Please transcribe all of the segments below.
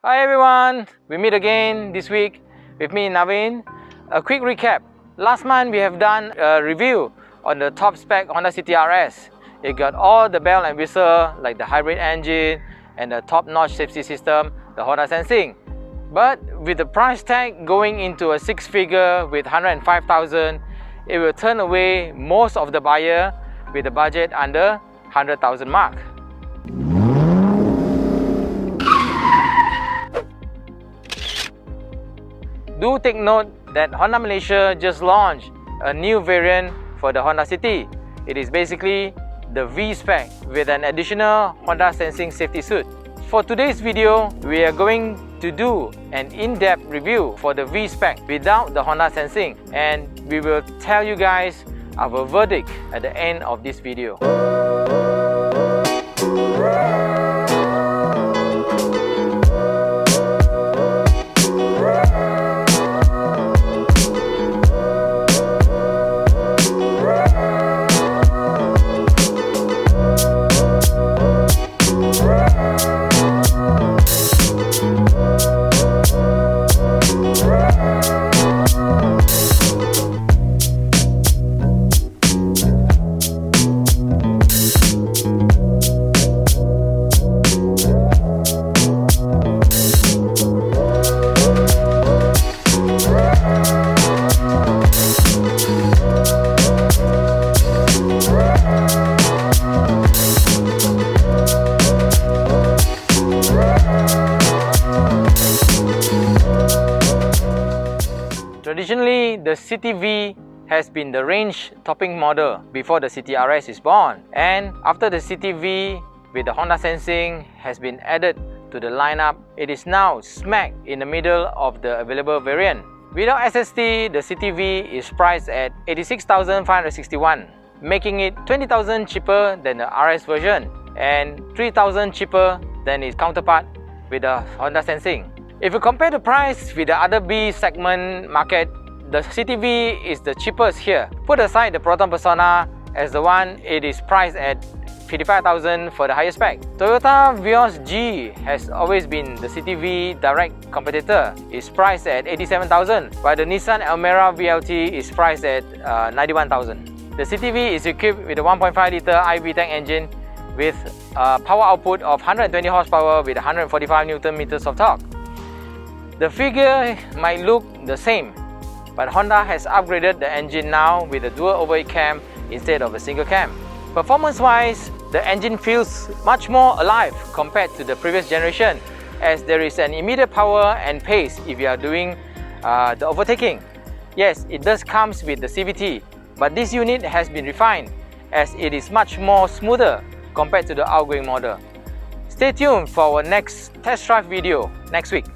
Hi everyone, we meet again this week with me Naveen. A quick recap. Last month we have done a review on the top spec Honda City RS. It got all the bell and whistle like the hybrid engine and the top-notch safety system, the Honda Sensing. But with the price tag going into a six-figure with 105,000, it will turn away most of the buyer with a budget under 100,000 mark. Do take note that Honda Malaysia just launched a new variant for the Honda City. It is basically the V-Spec with an additional Honda Sensing safety suit. For today's video, we are going to do an in-depth review for the V-Spec without the Honda Sensing, and we will tell you guys our verdict at the end of this video. Traditionally, the City V has been the range-topping model before the City RS is born, and after the City V with the Honda Sensing has been added to the lineup, it is now smack in the middle of the available variant. Without SST, the City V is priced at 86,561, making it 20,000 cheaper than the RS version and 3,000 cheaper than its counterpart with the Honda Sensing. If you compare the price with the other B segment market, the City V is the cheapest here. Put aside the Proton Persona as the one, it is priced at 55,000 for the highest spec. Toyota Vios G has always been the City V direct competitor. It's priced at 87,000, while the Nissan Almera VLT is priced at 91,000. The City V is equipped with a 1.5 litre iVTEC engine with a power output of 120 horsepower with 145 Nm of torque. The figure might look the same, but Honda has upgraded the engine now with a dual overhead cam instead of a single cam. Performance-wise, the engine feels much more alive compared to the previous generation, as there is an immediate power and pace if you are doing the overtaking. Yes, it does comes with the CVT, but this unit has been refined as it is much more smoother compared to the outgoing model. Stay tuned for our next test drive video next week.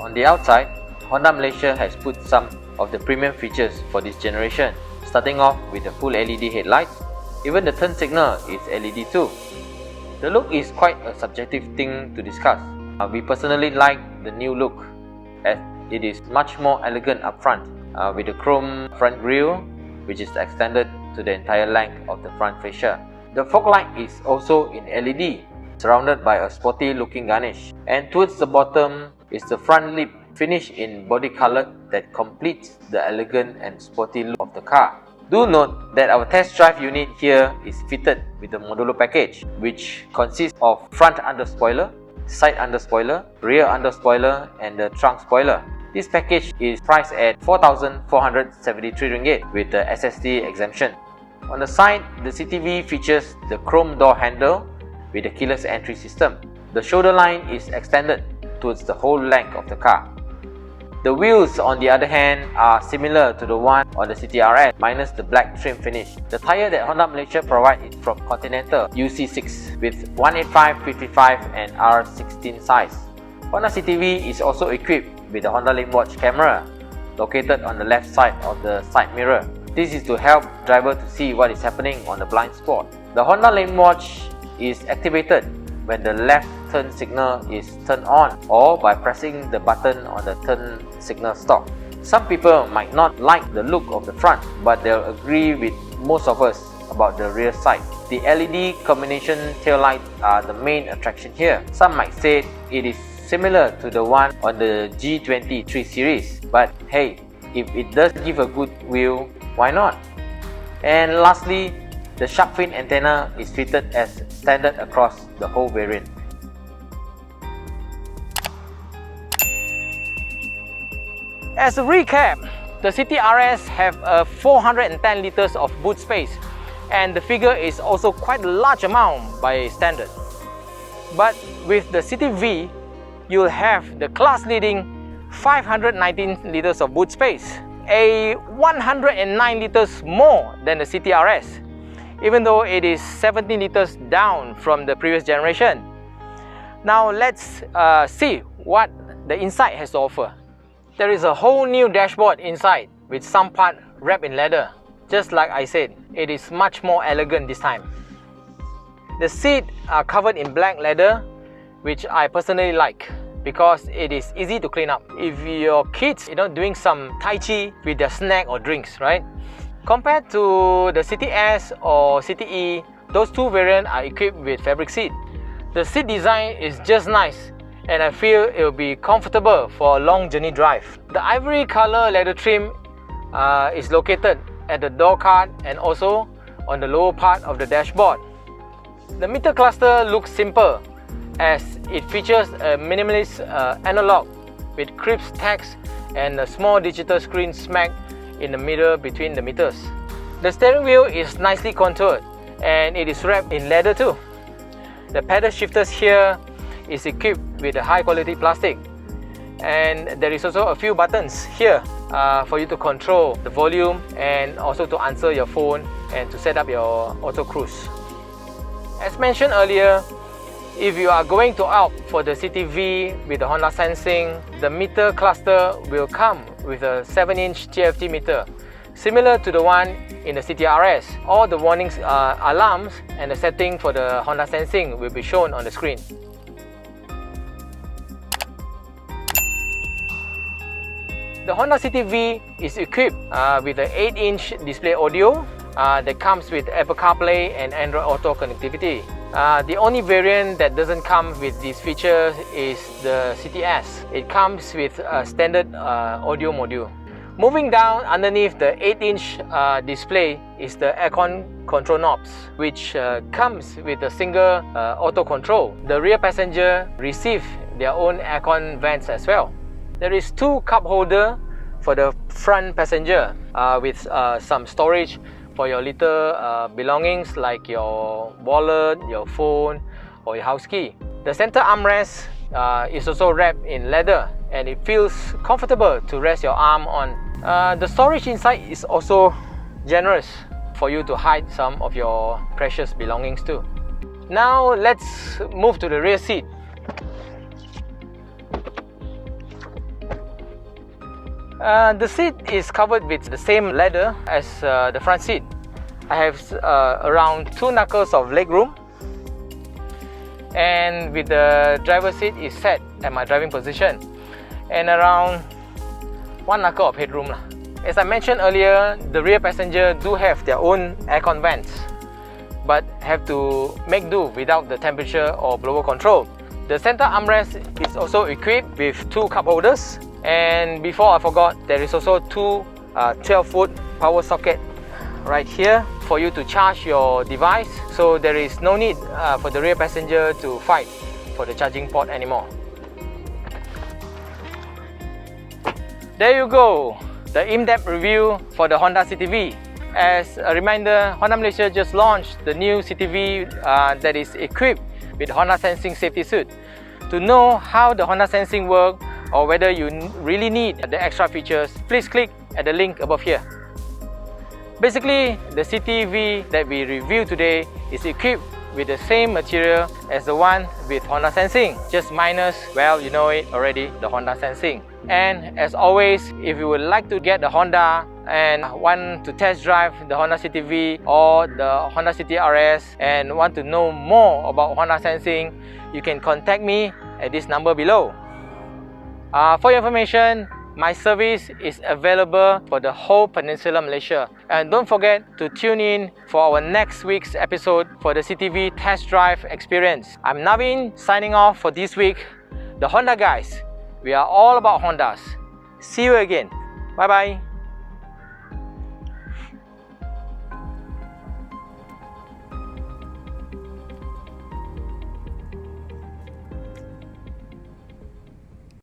On the outside, Honda Malaysia has put some of the premium features for this generation, starting off with the full LED headlights. Even the turn signal is LED too. The look is quite a subjective thing to discuss. We personally like the new look, as it is much more elegant up front, with the chrome front grille, which is extended to the entire length of the front fascia. The fog light is also in LED, surrounded by a sporty looking garnish, and towards the bottom is the front lip finished in body color that completes the elegant and sporty look of the car. Do note that our test drive unit here is fitted with the Modulo package, which consists of front underspoiler, side underspoiler, rear underspoiler and the trunk spoiler. This package is priced at 4,473 ringgit with the SST exemption. On the side, the City V features the chrome door handle with the keyless entry system. The shoulder line is extended towards the whole length of the car. The wheels, on the other hand, are similar to the one on the City RS minus the black trim finish. The tyre that Honda Malaysia provides is from Continental UC6 with 185/55 and R16 size. Honda City V is also equipped with the Honda Lane Watch camera located on the left side of the side mirror. This is to help driver to see what is happening on the blind spot. The Honda Lane Watch is activated when the left turn signal is turned on or by pressing the button on the turn signal stop. Some people might not like the look of the front, but they'll agree with most of us about the rear sight. The LED combination taillights are the main attraction here. Some might say it is similar to the one on the G20 3 Series, but hey, if it does give a good view, why not? And lastly, the shark fin antenna is fitted as standard across the whole variant. As a recap, the CTRS have a 410 liters of boot space, and the figure is also quite a large amount by standard. But with the CTV, you'll have the class-leading 519 liters of boot space, a 109 liters more than the CTRS, even though it is 17 liters down from the previous generation. Now let's see what the inside has to offer. There is a whole new dashboard inside with some part wrapped in leather. Just like I said, it is much more elegant this time. The seats are covered in black leather, which I personally like because it is easy to clean up. If your kids doing some tai chi with their snack or drinks, right? Compared to the CTS or CTE, those two variants are equipped with fabric seat. The seat design is just nice, and I feel it will be comfortable for a long journey drive. The ivory color leather trim is located at the door card and also on the lower part of the dashboard. The meter cluster looks simple as it features a minimalist analog with crisp text and a small digital screen smack in the middle between the meters. The steering wheel is nicely contoured and it is wrapped in leather too. The pedal shifters here is equipped with a high quality plastic, and there is also a few buttons here for you to control the volume and also to answer your phone and to set up your auto cruise. As mentioned earlier, if you are going to opt for the CTV with the Honda Sensing, the meter cluster will come with a 7-inch TFT meter, similar to the one in the CTRS. All the warnings, alarms and the setting for the Honda Sensing will be shown on the screen. The Honda CTV is equipped with an 8-inch display audio that comes with Apple CarPlay and Android Auto connectivity. The only variant that doesn't come with these features is the CTS. It comes with a standard audio module. Moving down underneath the 8-inch display is the aircon control knobs, which comes with a single auto control. The rear passenger receive their own aircon vents as well. There is 2 cup holder for the front passenger with some storage for your little belongings like your wallet, your phone or your house key. The center armrest is also wrapped in leather and it feels comfortable to rest your arm on. The storage inside is also generous for you to hide some of your precious belongings too. Now let's move to the rear seat. The seat is covered with the same leather as the front seat. I have around 2 knuckles of legroom, and with the driver's seat is set at my driving position, and around 1 knuckle of headroom. As I mentioned earlier, the rear passenger do have their own aircon vents, but have to make do without the temperature or blower control. The center armrest is also equipped with 2 cup holders. And before I forgot, there is also 2 12-volt power socket right here for you to charge your device, so there is no need for the rear passenger to fight for the charging port anymore. There you go, the in-depth review for the Honda CTV. As a reminder, Honda Malaysia just launched the new CTV that is equipped with Honda Sensing safety suit. To know how the Honda Sensing works or whether you really need the extra features, please click at the link above here. Basically, the CTV that we review today is equipped with the same material as the one with Honda Sensing, just minus, well, you know it already, the Honda Sensing. And as always, if you would like to get the Honda and want to test drive the Honda CTV or the Honda CTRS and want to know more about Honda Sensing, you can contact me at this number below. For your information, My service is available for the whole Peninsula Malaysia. And don't forget to tune in for our next week's episode for the CTV test drive experience. I'm Naveen signing off for this week. The Honda Guys. We are all about Hondas. See you again. Bye bye.